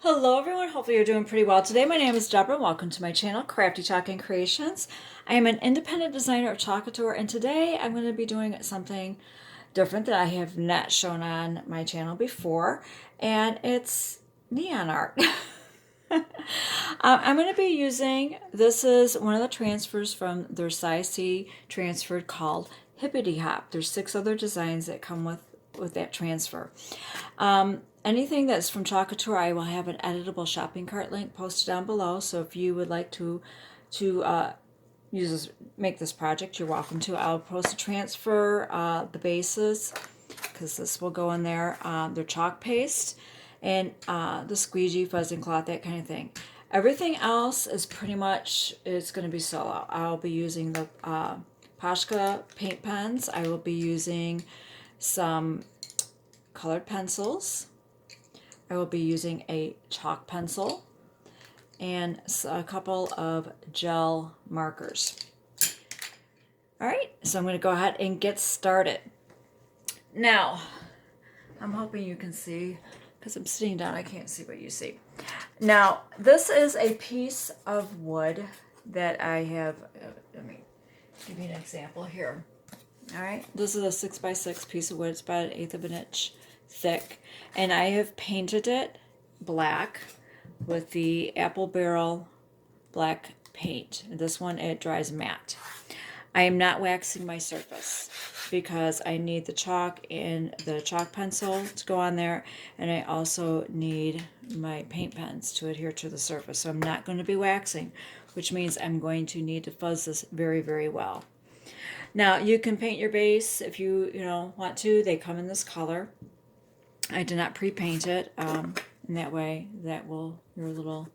Hello everyone, hopefully you're doing pretty well. Today my name is Deborah and welcome to my channel, Crafty Chalk Creations. I am an independent designer of Chalk Couture and today I'm going to be doing something different that I have not shown on my channel before, and it's neon art. I'm going to be using, this is one of the transfers from their size C transfer called Hippity Hop. There's 6 other designs that come with that transfer. Anything that's from Chalk Couture, I will have an editable shopping cart link posted down below. So if you would like to make this project, you're welcome to. I'll post a transfer, the bases, because this will go in there. Their chalk paste and the squeegee, fuzzing cloth, that kind of thing. Everything else is pretty much, it's going to be solo. I'll be using the Posca paint pens. I will be using some colored pencils. I will be using a chalk pencil and a couple of gel markers. All right, so I'm going to go ahead and get started. Now, I'm hoping you can see, because I'm sitting down, I can't see what you see. Now, this is a piece of wood that I have, let me give you an example here. All right, this is a 6x6 piece of wood. It's about 1/8 of an inch thick, and I have painted it black with the apple barrel black paint. This one, it dries matte. I am not waxing my surface because I need the chalk and the chalk pencil to go on there, and I also need my paint pens to adhere to the surface. So I'm not going to be waxing, which means I'm going to need to fuzz this very, very well. Now, you can paint your base if you want to. They come in this color. I did not pre-paint it, and that way your little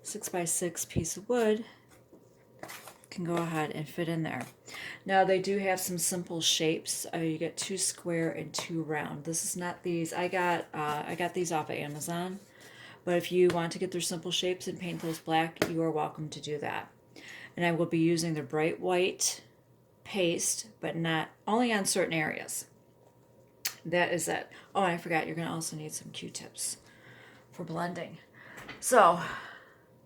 6x6 piece of wood can go ahead and fit in there. Now, they do have some simple shapes. You get 2 square and 2 round. This is not these. I got these off of Amazon, but if you want to get their simple shapes and paint those black, you are welcome to do that. And I will be using the bright white paste, but not only on certain areas. That is it. Oh, and I forgot, you're going to also need some Q-tips for blending. So,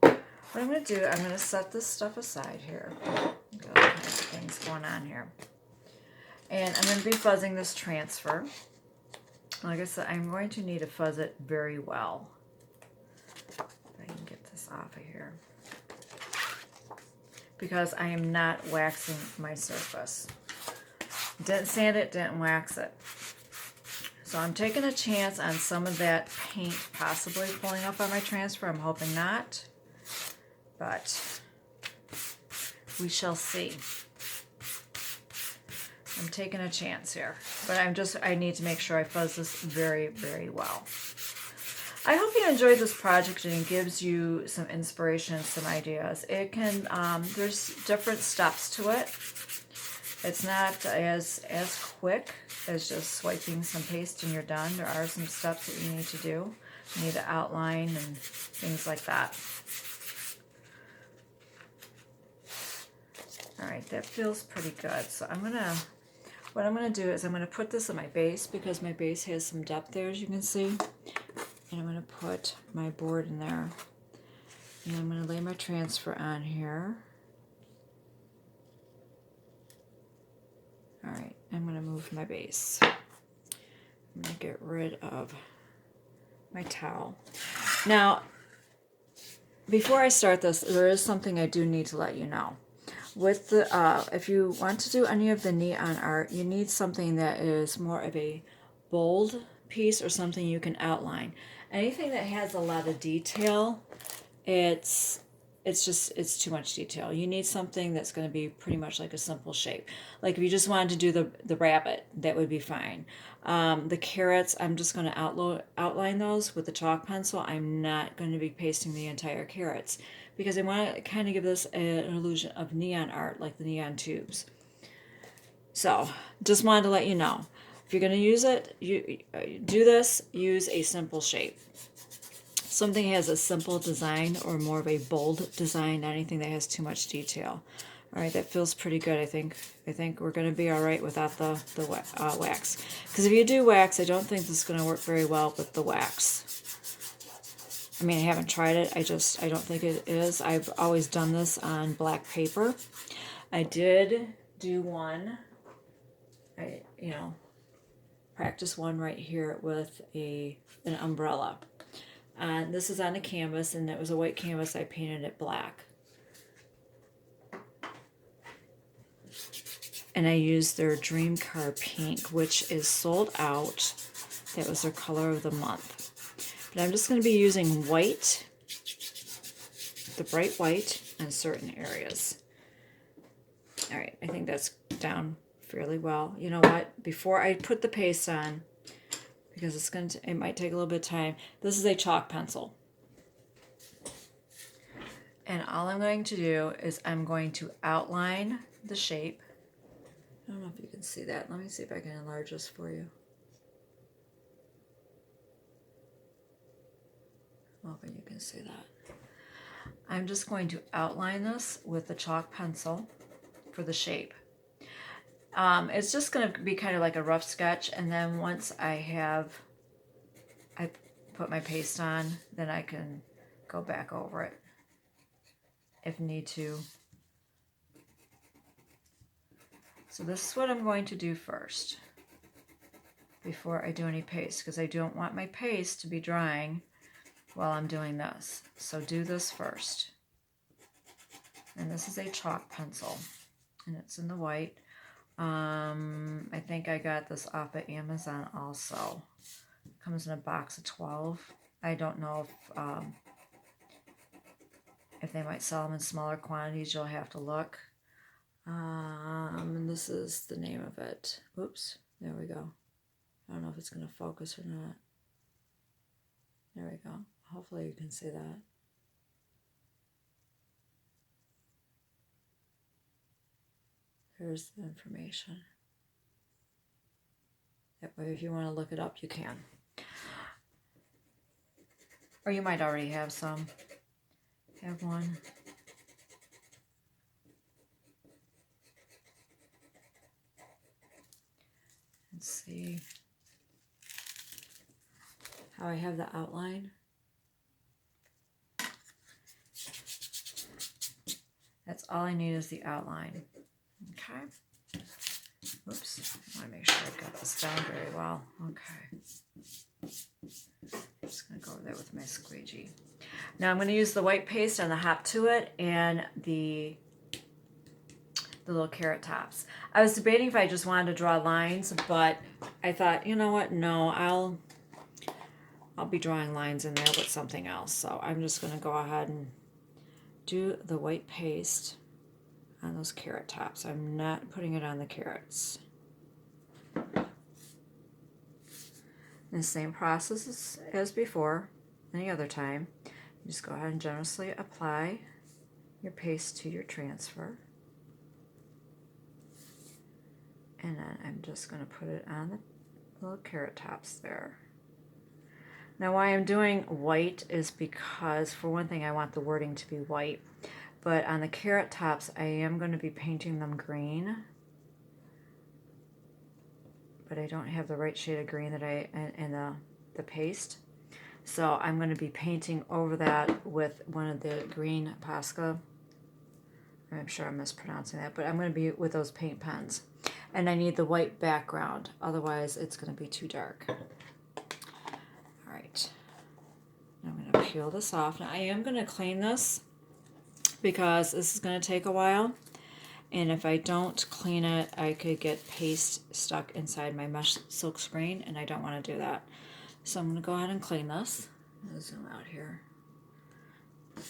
what I'm going to do, I'm going to set this stuff aside here. Got all kinds of things going on here. And I'm going to be fuzzing this transfer. Like I said, I'm going to need to fuzz it very well. If I can get this off of here. Because I am not waxing my surface. Didn't sand it, didn't wax it. So I'm taking a chance on some of that paint possibly pulling up on my transfer. I'm hoping not, but we shall see. I'm taking a chance here, but I need to make sure I fuzz this very, very well. I hope you enjoyed this project and it gives you some inspiration, some ideas. It can, there's different steps to it. It's not as quick as just swiping some paste and you're done. There are some steps that you need to do. You need to outline and things like that. All right, that feels pretty good. So what I'm gonna do is I'm gonna put this in my base because my base has some depth there, as you can see. And I'm gonna put my board in there. And I'm gonna lay my transfer on here. All right, I'm going to move my base. I'm going to get rid of my towel. Now, before I start this, there is something I do need to let you know. With the, if you want to do any of the neon art, you need something that is more of a bold piece or something you can outline. Anything that has a lot of detail, it's too much detail. You need something that's going to be pretty much like a simple shape. Like if you just wanted to do the rabbit, that would be fine. The carrots, I'm just going to outline those with the chalk pencil. I'm not going to be pasting the entire carrots because I want to kind of give this an illusion of neon art, like the neon tubes. So just wanted to let you know. If you're going to use it, you do this, use a simple shape. Something has a simple design or more of a bold design, not anything that has too much detail. All right, that feels pretty good, I think. I think we're going to be all right without the wax. Because if you do wax, I don't think this is going to work very well with the wax. I mean, I haven't tried it. I don't think it is. I've always done this on black paper. I did do one, practice one right here with an umbrella. And this is on a canvas, and it was a white canvas. I painted it black. And I used their Dream Car Pink, which is sold out. That was their color of the month. But I'm just going to be using white, the bright white, in certain areas. All right, I think that's down fairly well. You know what? Before I put the paste on, because it might take a little bit of time, this is a chalk pencil. And all I'm going to do is I'm going to outline the shape. I don't know if you can see that. Let me see if I can enlarge this for you. I'm hoping you can see that. I'm just going to outline this with the chalk pencil for the shape. It's just going to be kind of like a rough sketch, and then once I put my paste on, then I can go back over it if need to. So this is what I'm going to do first before I do any paste, because I don't want my paste to be drying while I'm doing this. So do this first. And this is a chalk pencil, and it's in the white. I think I got this off at Amazon also. It comes in a box of 12. I don't know if they might sell them in smaller quantities. You'll have to look. And this is the name of it. Oops, there we go. I don't know if it's going to focus or not. There we go. Hopefully you can see that. There's the information. That way, if you want to look it up, you can. Or you might already have some. Have one. Let's see how I have the outline. That's all I need is the outline. Okay. Oops. I want to make sure I've got this down very well. Okay. I'm just going to go over there with my squeegee. Now I'm going to use the white paste on the Hop to It and the little carrot tops. I was debating if I just wanted to draw lines, but I thought, you know what? No, I'll be drawing lines in there with something else. So I'm just going to go ahead and do the white paste on those carrot tops. I'm not putting it on the carrots. And the same process as before, any other time. You just go ahead and generously apply your paste to your transfer. And then I'm just going to put it on the little carrot tops there. Now why I'm doing white is because, for one thing, I want the wording to be white. But on the carrot tops, I am going to be painting them green. But I don't have the right shade of green that in the paste. So I'm going to be painting over that with one of the green Posca. I'm sure I'm mispronouncing that, but I'm going to be with those paint pens. And I need the white background, otherwise it's going to be too dark. All right. I'm going to peel this off. Now I am going to clean this because this is going to take a while. And if I don't clean it, I could get paste stuck inside my mesh silk screen, and I don't want to do that. So I'm going to go ahead and clean this. I'm going to zoom out here.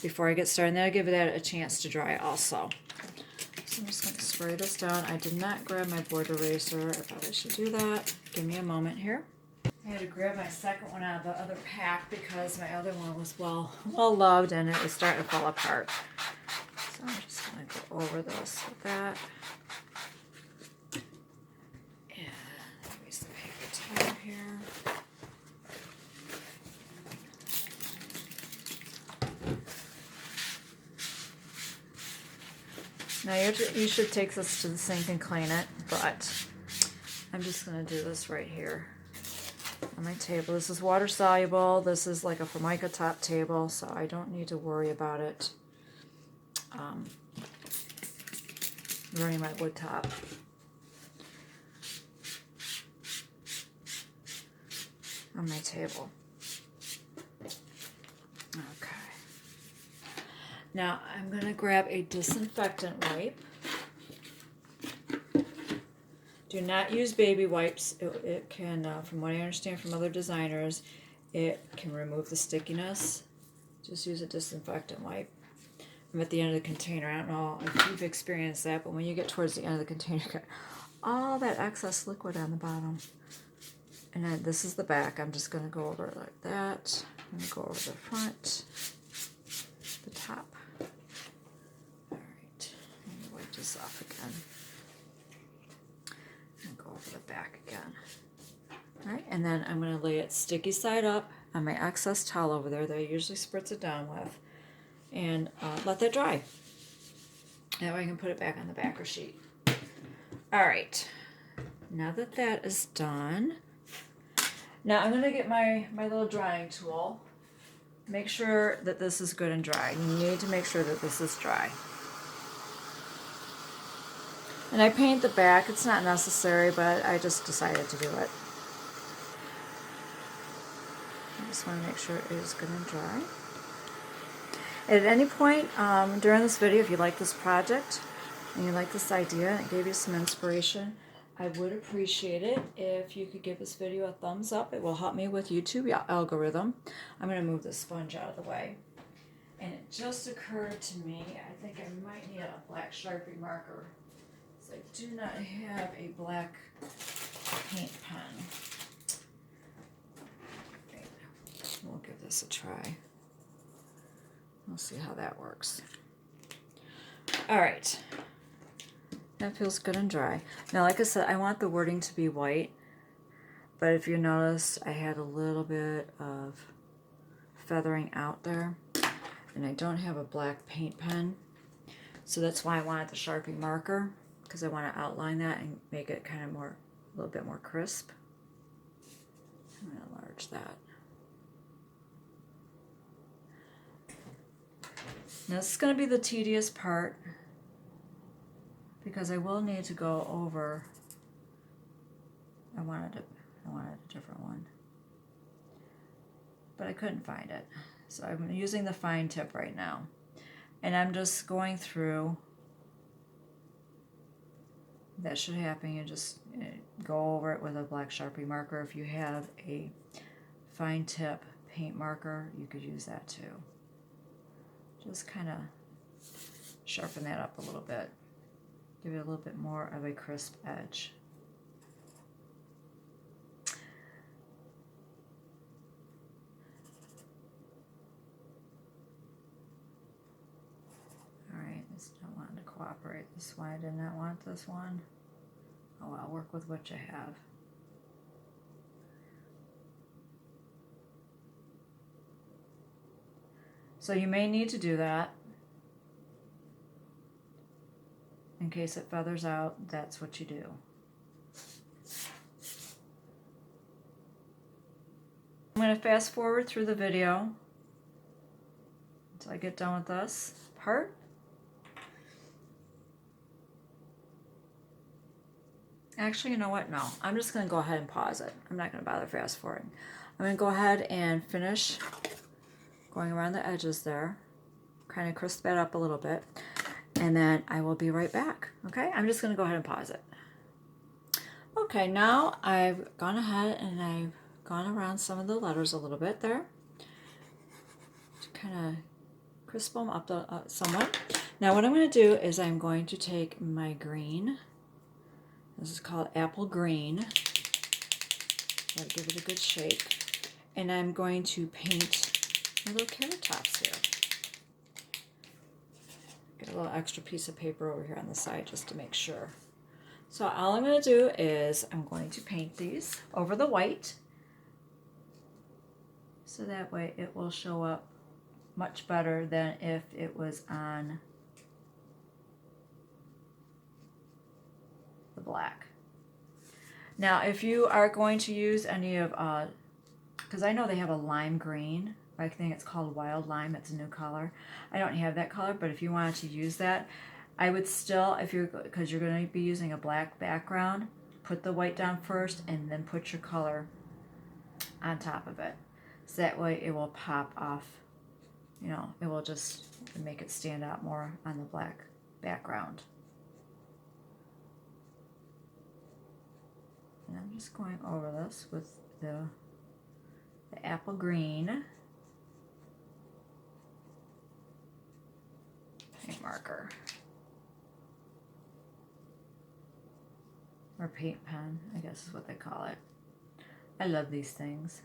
Before I get started, then I'll give that a chance to dry also. So I'm just going to spray this down. I did not grab my board eraser. I thought I should do that. Give me a moment here. I had to grab my second one out of the other pack because my other one was well loved and it was starting to fall apart. So I'm just going to go over this with that. And use the paper towel here. Now you should take this to the sink and clean it, but I'm just going to do this right here. on my table. This is water soluble. This is like a Formica top table, so I don't need to worry about it ruining my wood top. On my table. Okay. Now I'm going to grab a disinfectant wipe. Do not use baby wipes. It can, from what I understand from other designers, it can remove the stickiness. Just use a disinfectant wipe. I'm at the end of the container. I don't know if you've experienced that, but when you get towards the end of the container, you get all that excess liquid on the bottom. And then this is the back. I'm just going to go over it like that. I'm going to go over the front, the top. All right. Let me wipe this off again. And go over the back again. All right. And then I'm going to lay it sticky side up on my excess towel over there that I usually spritz it down with. And let that dry. That way I can put it back on the backer sheet. All right. Now that that is done, now I'm going to get my little drying tool. Make sure that this is good and dry. You need to make sure that this is dry. And I paint the back. It's not necessary, but I just decided to do it. I just want to make sure it is good and dry. At any point during this video, if you like this project and you like this idea and it gave you some inspiration, I would appreciate it if you could give this video a thumbs up. It will help me with YouTube algorithm. I'm going to move this sponge out of the way. And it just occurred to me, I think I might need a black Sharpie marker. So I do not have a black paint pen. Okay. We'll give this a try. We'll see how that works. All right. That feels good and dry. Now, like I said, I want the wording to be white, but if you notice, I had a little bit of feathering out there, and I don't have a black paint pen, so that's why I wanted the Sharpie marker, because I want to outline that and make it kind of more, a little bit more crisp. I'm going to enlarge that. Now, this is going to be the tedious part, because I will need to go over. I wanted a different one, but I couldn't find it. So I'm using the fine tip right now, and I'm just going through. That should happen. You just go over it with a black Sharpie marker. If you have a fine tip paint marker, you could use that too. Just kind of sharpen that up a little bit. Give it a little bit more of a crisp edge. All right, it's not wanting to cooperate. This one, I did not want this one. Oh well, work with what you have. So you may need to do that. In case it feathers out, that's what you do. I'm going to fast forward through the video until I get done with this part. Actually, you know what? No, I'm just going to go ahead and pause it. I'm not going to bother fast forwarding. I'm going to go ahead and finish going around the edges there. Kind of crisp that up a little bit. And then I will be right back. Okay, I'm just going to go ahead and pause it. Okay, now I've gone ahead and I've gone around some of the letters a little bit there to kind of crisp them up somewhat. Now what I'm going to do is I'm going to take my green. This is called apple green. Let it give it a good shake. And I'm going to paint my little carrot tops here. Get a little extra piece of paper over here on the side just to make sure. So all I'm going to do is I'm going to paint these over the white, so that way it will show up much better than if it was on the black. Now, if you are going to use any of, because I know they have a lime green, I think it's called Wild Lime, it's a new color. I don't have that color, but if you wanted to use that, I would still, because you're going to be using a black background, put the white down first and then put your color on top of it. So that way it will pop off, you know, it will just make it stand out more on the black background. And I'm just going over this with the apple green paint marker. Or paint pen, I guess is what they call it. I love these things.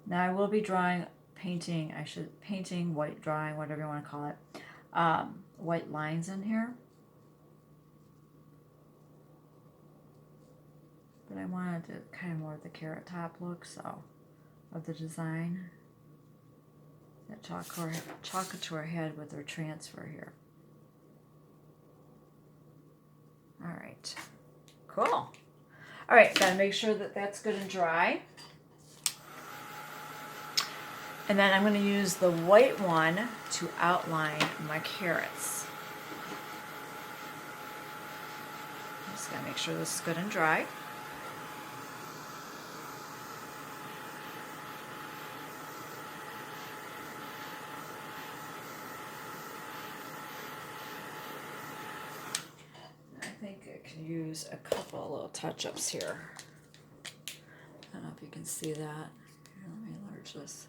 Now I will be painting, white drawing, whatever you want to call it, white lines in here. But I wanted to kind of more of the carrot top look, so, of the design that Chalk Couture had with their transfer here. All right, cool. All right, gotta make sure that that's good and dry. And then I'm going to use the white one to outline my carrots. I'm just going to make sure this is good and dry. I think I can use a couple of little touch-ups here. I don't know if you can see that. Here, let me enlarge this.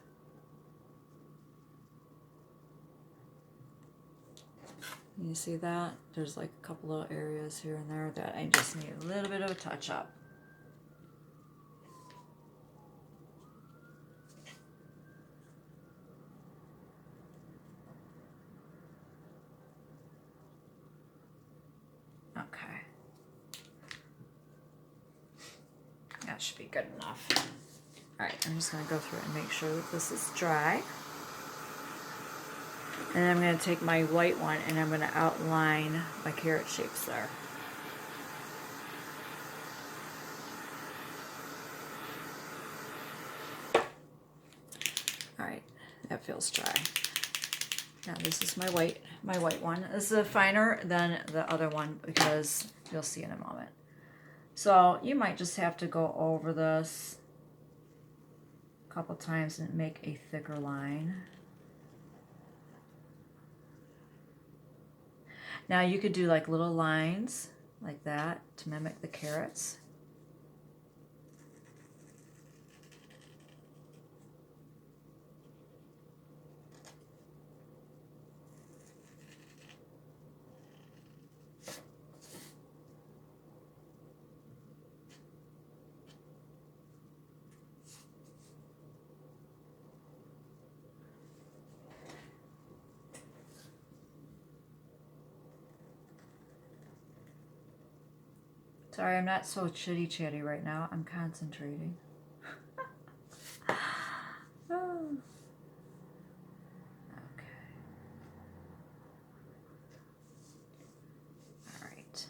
You see that? There's like a couple little areas here and there that I just need a little bit of a touch up. Okay. That should be good enough. All right, I'm just going to go through and make sure that this is dry. And then I'm going to take my white one and I'm going to outline my carrot shapes there. Alright, that feels dry. Now this is my white one. This is finer than the other one because you'll see in a moment. So you might just have to go over this a couple times and make a thicker line. Now you could do like little lines like that to mimic the carrots. Sorry, I'm not so chitty-chatty right now. I'm concentrating. Oh. Okay. All right.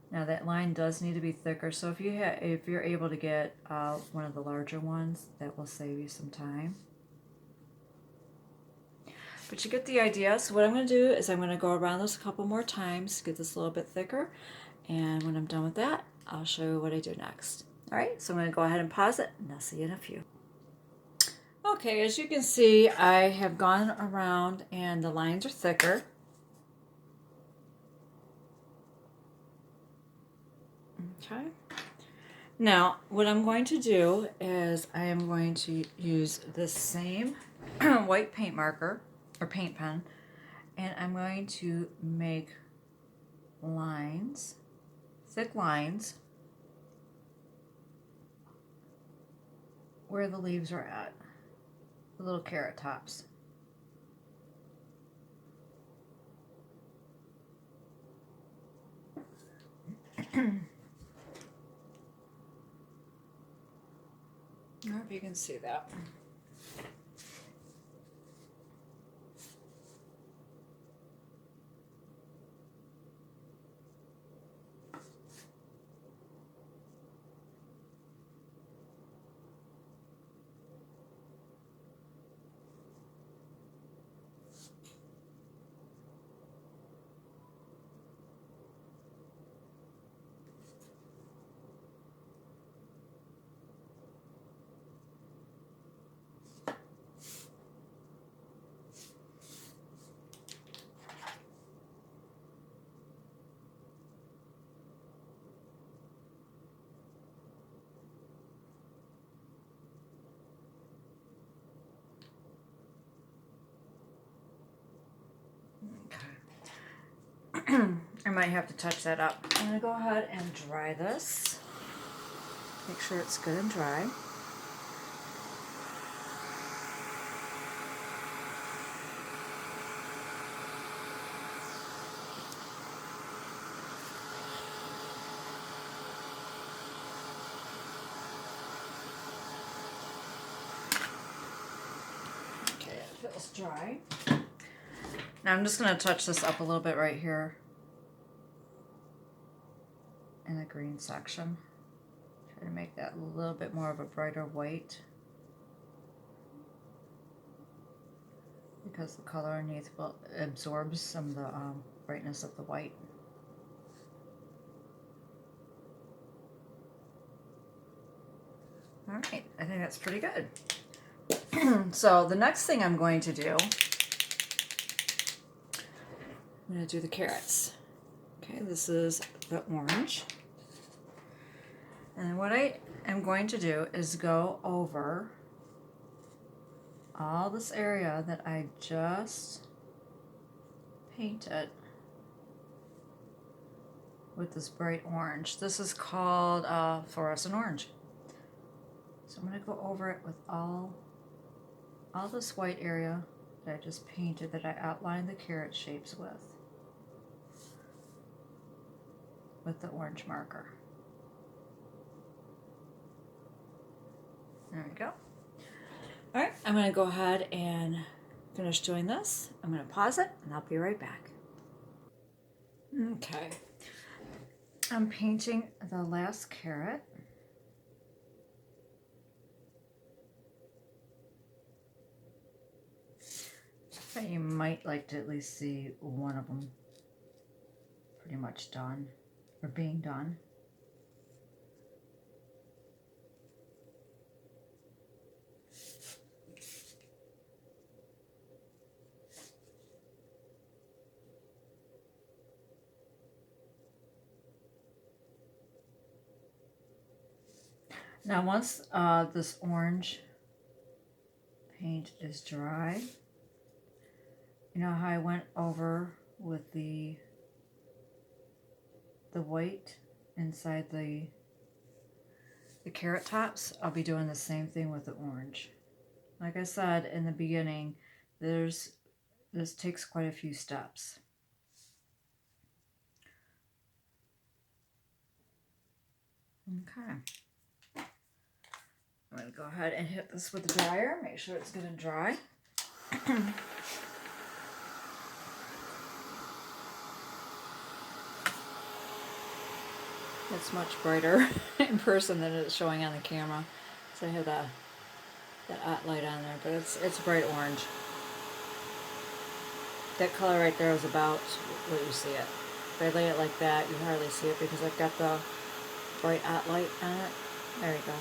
Now that line does need to be thicker. So if you're able to get one of the larger ones, that will save you some time. But you get the idea. So what I'm going to do is I'm going to go around this a couple more times, get this a little bit thicker. And when I'm done with that, I'll show you what I do next. All right, so I'm going to go ahead and pause it, and I'll see you in a few. Okay, as you can see, I have gone around and the lines are thicker. Okay. Now, what I'm going to do is I am going to use this same white paint marker, or paint pen, and I'm going to make lines, thick lines, where the leaves are at, the little carrot tops. I hope you can see that. I might have to touch that up. I'm going to go ahead and dry this. Make sure it's good and dry. Okay, it feels dry. Now I'm just going to touch this up a little bit right here in the green section. Try to make that a little bit more of a brighter white, because the color underneath absorbs some of the brightness of the white. All right, I think that's pretty good. So the next thing I'm going to do, I'm going to do the carrots. Okay, this is the orange. And what I am going to do is go over all this area that I just painted with this bright orange. This is called fluorescent orange. So I'm going to go over it with all this white area that I just painted, that I outlined the carrot shapes with the orange marker. There we go. All right, I'm going to go ahead and finish doing this. I'm going to pause it and I'll be right back. Okay, I'm painting the last carrot. But you might like to at least see one of them pretty much done, or being done. Now once this orange paint is dry, you know how I went over with the white inside the carrot tops? I'll be doing the same thing with the orange. Like I said in the beginning, this takes quite a few steps. Okay. I'm going to go ahead and hit this with the dryer, make sure it's good and dry. It's much brighter in person than it's showing on the camera. So I have that light on there, but it's bright orange. That color right there is about what you see it. If I lay it like that, you hardly see it because I've got the bright light on it. There you go.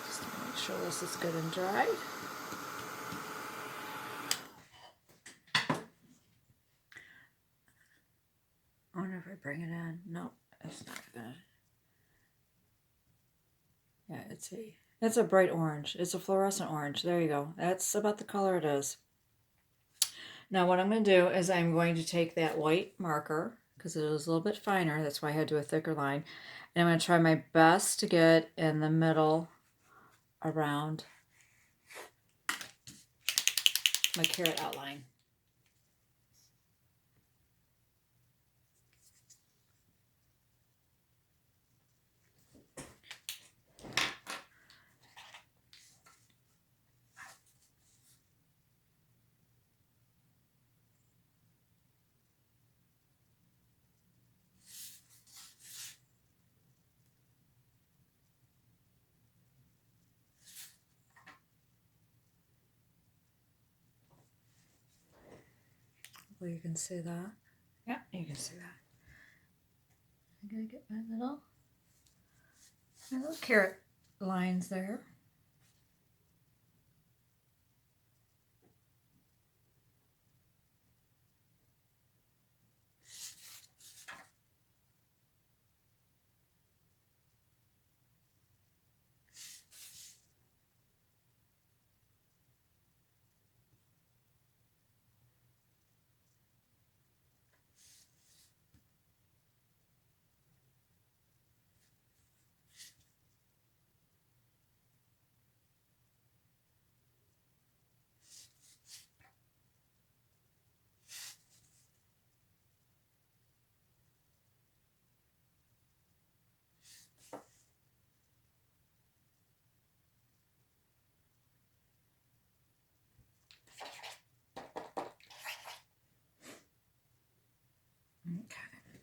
Just to make sure this is good and dry. I wonder if I bring it in. No, it's not gonna. Yeah, it's a bright orange. It's a fluorescent orange. There you go. That's about the color it is. Now what I'm going to do is I'm going to take that white marker, because it was a little bit finer, that's why I had to do a thicker line, and I'm going to try my best to get in the middle around my carrot outline. Hopefully you can see that. Yeah, you can see that. I'm gonna get my little carrot lines there.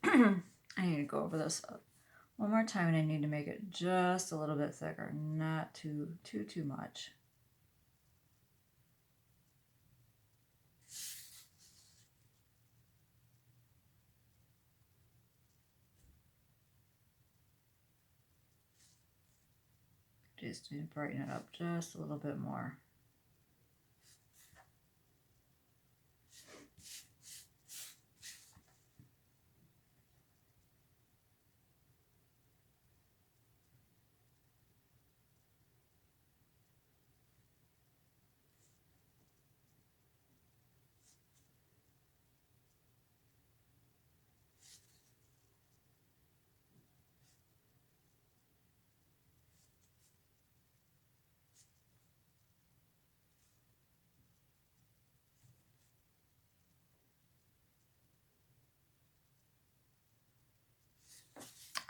Okay. I need to go over this one more time, and I need to make it just a little bit thicker, not too much. Just need to brighten it up just a little bit more.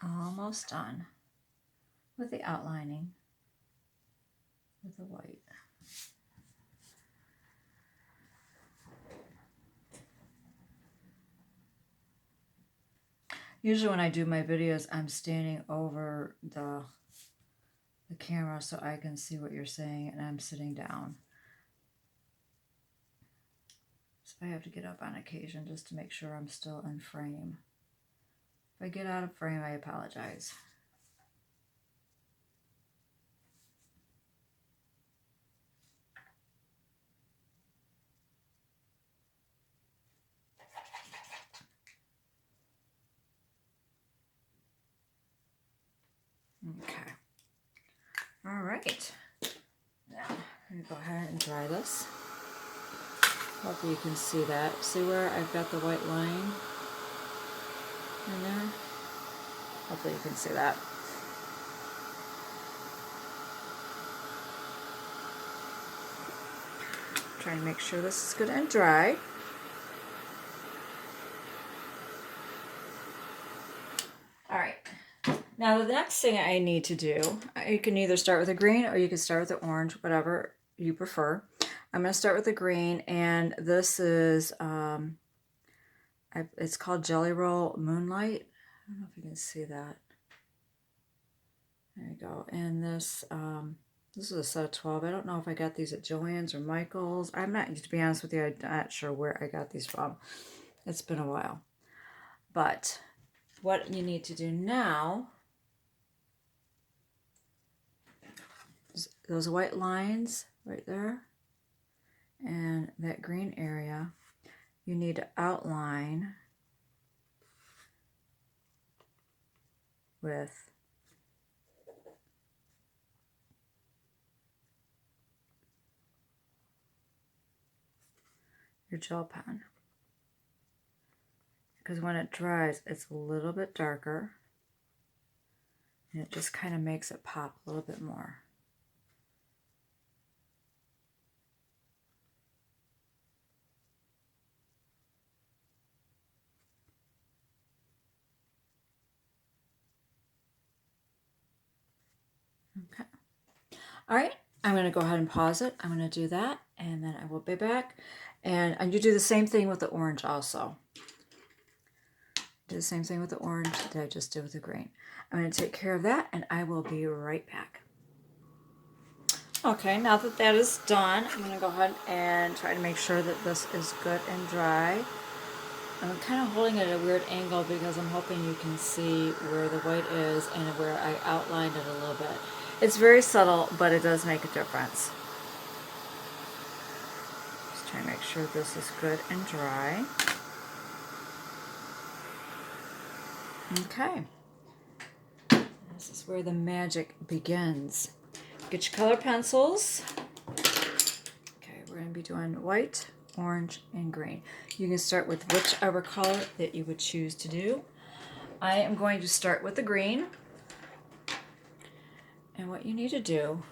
Almost done with the outlining with the white. Usually when I do my videos, I'm standing over the camera so I can see what you're saying, and I'm sitting down. So I have to get up on occasion just to make sure I'm still in frame. If I get out of frame, I apologize. Okay. All right. Now, I'm going to go ahead and dry this. Hopefully you can see that. See where I've got the white line in there? Hopefully you can see that. Trying to make sure this is good and dry. All right. Now the next thing I need to do, you can either start with the green or you can start with the orange, whatever you prefer. I'm going to start with the green, and this is, it's called Jelly Roll Moonlight. I don't know if you can see that. There you go. And this is a set of 12. I don't know if I got these at Joann's or Michael's. I'm not, to be honest with you, I'm not sure where I got these from. It's been a while. But what you need to do now, is those white lines right there and that green area, you need to outline with your gel pen, because when it dries it's a little bit darker and it just kind of makes it pop a little bit more. Okay. All right, I'm going to go ahead and pause it. I'm going to do that, and then I will be back. And you do the same thing with the orange also. Do the same thing with the orange that I just did with the green. I'm going to take care of that, and I will be right back. Okay, now that that is done, I'm going to go ahead and try to make sure that this is good and dry. I'm kind of holding it at a weird angle because I'm hoping you can see where the white is and where I outlined it a little bit. It's very subtle, but it does make a difference. Just trying to make sure this is good and dry. Okay. This is where the magic begins. Get your color pencils. Okay, we're going to be doing white, orange, and green. You can start with whichever color that you would choose to do. I am going to start with the green. And what you need to do,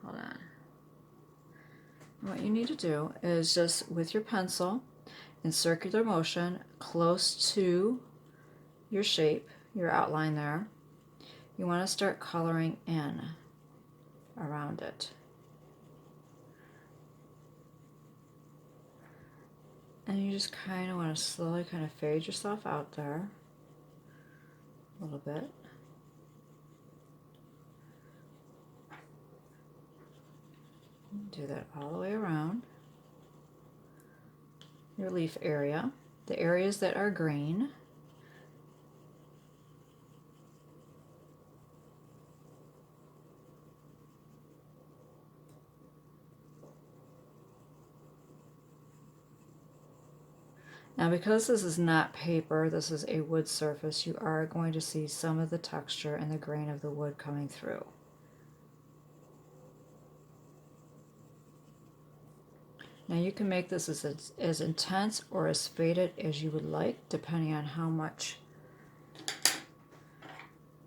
hold on. What you need to do is just with your pencil in circular motion close to your shape, your outline there, you want to start coloring in around it. And you just kind of want to slowly kind of fade yourself out there a little bit. Do that all the way around your leaf area. The areas that are green, now because this is not paper, this is a wood surface, you are going to see some of the texture and the grain of the wood coming through. Now you can make this as intense or as faded as you would like, depending on how much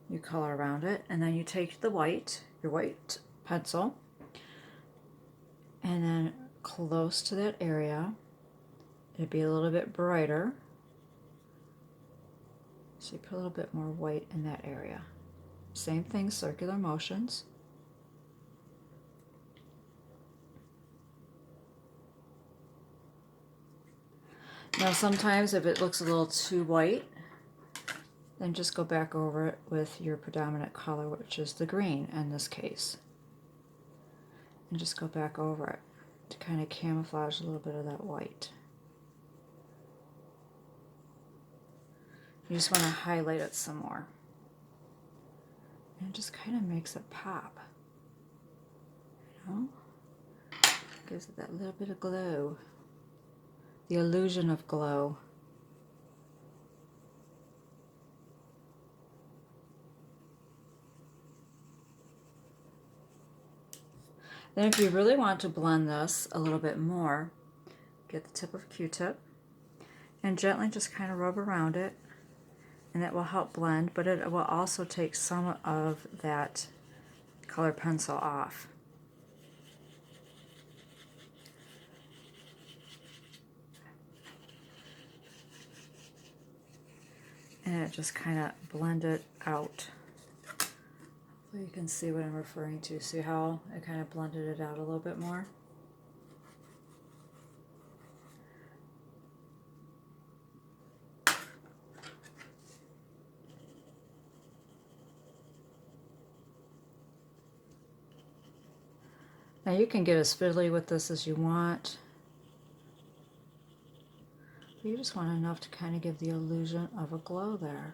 you color around it. And then you take the white, your white pencil, and then close to that area, it'd be a little bit brighter. So you put a little bit more white in that area. Same thing, circular motions. Now sometimes if it looks a little too white, then just go back over it with your predominant color, which is the green in this case. And just go back over it to kind of camouflage a little bit of that white. You just want to highlight it some more. And it just kind of makes it pop. You know? Gives it that little bit of glow. The illusion of glow. Then if you really want to blend this a little bit more, get the tip of a Q-tip and gently just kind of rub around it, and that will help blend, but it will also take some of that colored pencil off. And it just kind of blended out. You can see what I'm referring to. See how I kind of blended it out a little bit more? Now you can get as fiddly with this as you want. You just want enough to kind of give the illusion of a glow there.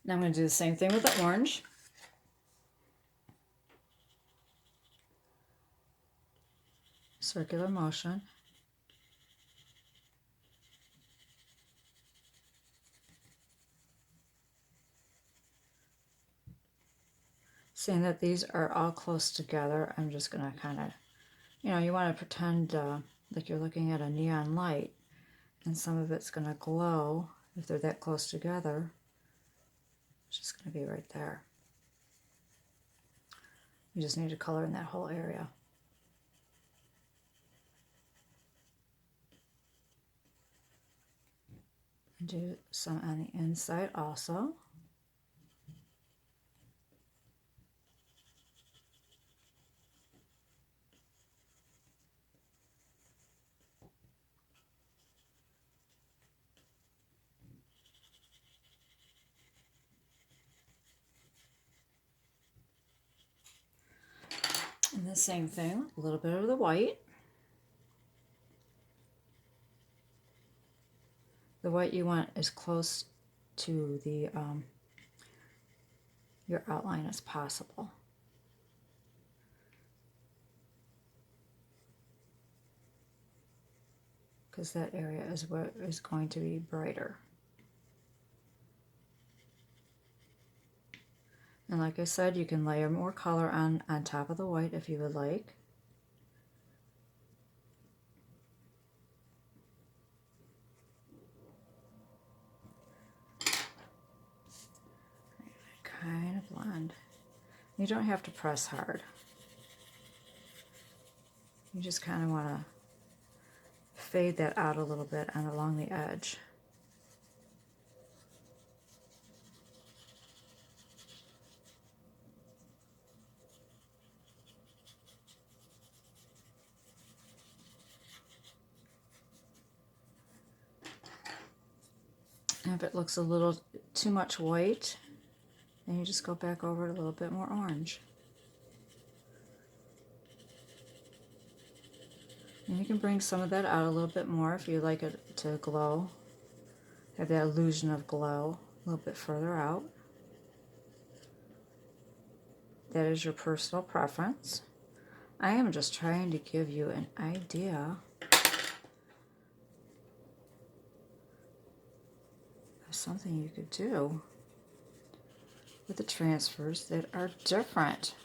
Now I'm going to do the same thing with the orange. Circular motion. Seeing that these are all close together, I'm just going to kind of, you want to pretend like you're looking at a neon light, and some of it's going to glow if they're that close together. It's just going to be right there. You just need to color in that whole area. And do some on the inside also. the same thing, a little bit of the white. The white you want as close to the your outline as possible. Because that area is what is going to be brighter. And like I said, you can layer more color on top of the white if you would like. Kind of blend. You don't have to press hard. You just kind of want to fade that out a little bit and along the edge. And if it looks a little too much white, then you just go back over it a little bit more orange. And you can bring some of that out a little bit more if you like it to glow. Have that illusion of glow a little bit further out. That is your personal preference. I am just trying to give you an idea of something you could do with the transfers that are different.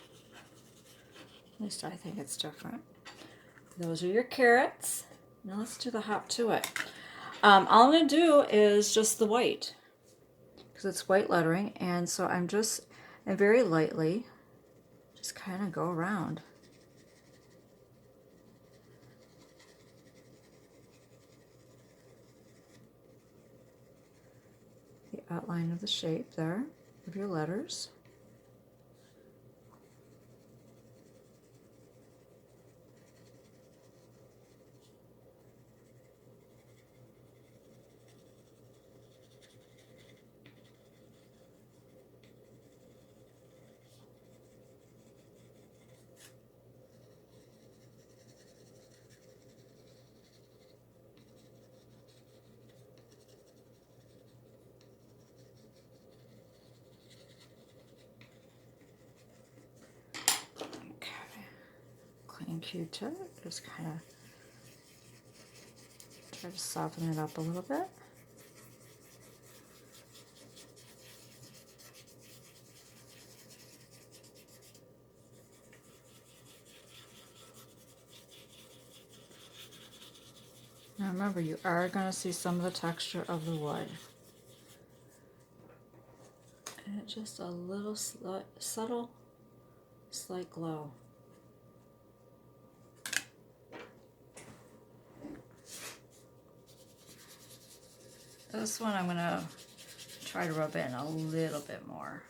At least I think it's different. Those are your carrots. Now let's do the hop to it. All I'm going to do is just the white, because it's white lettering, and so I'm very lightly just kind of go around. The outline of the shape there of your letters. Clean Q-tip, just kind of try to soften it up a little bit. Now remember, you are going to see some of the texture of the wood. And it's just a little subtle, slight glow. This one I'm going to try to rub in a little bit more.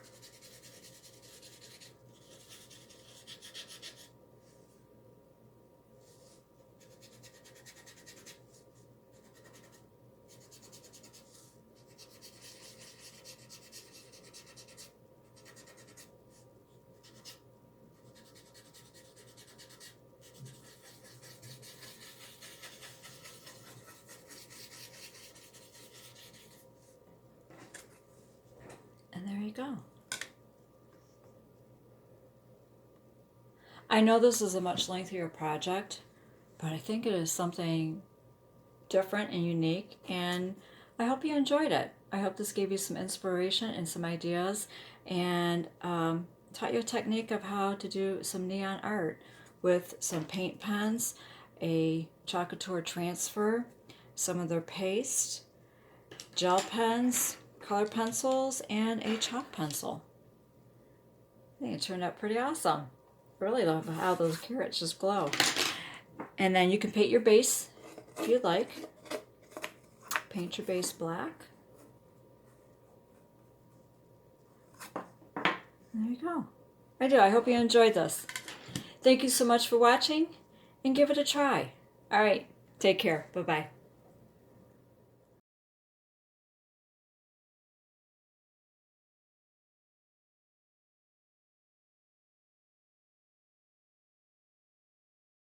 And there you go. I know this is a much lengthier project, but I think it is something different and unique, and I hope you enjoyed it. I hope this gave you some inspiration and some ideas, and taught you a technique of how to do some neon art with some paint pens, a Chalk Couture transfer, some of their paste, gel pens, color pencils, and a chalk pencil. I think it turned out pretty awesome. Really love how those carrots just glow. And then you can paint your base if you'd like. Paint your base black. There you go. I hope you enjoyed this. Thank you so much for watching, and give it a try. All right, take care. Bye-bye.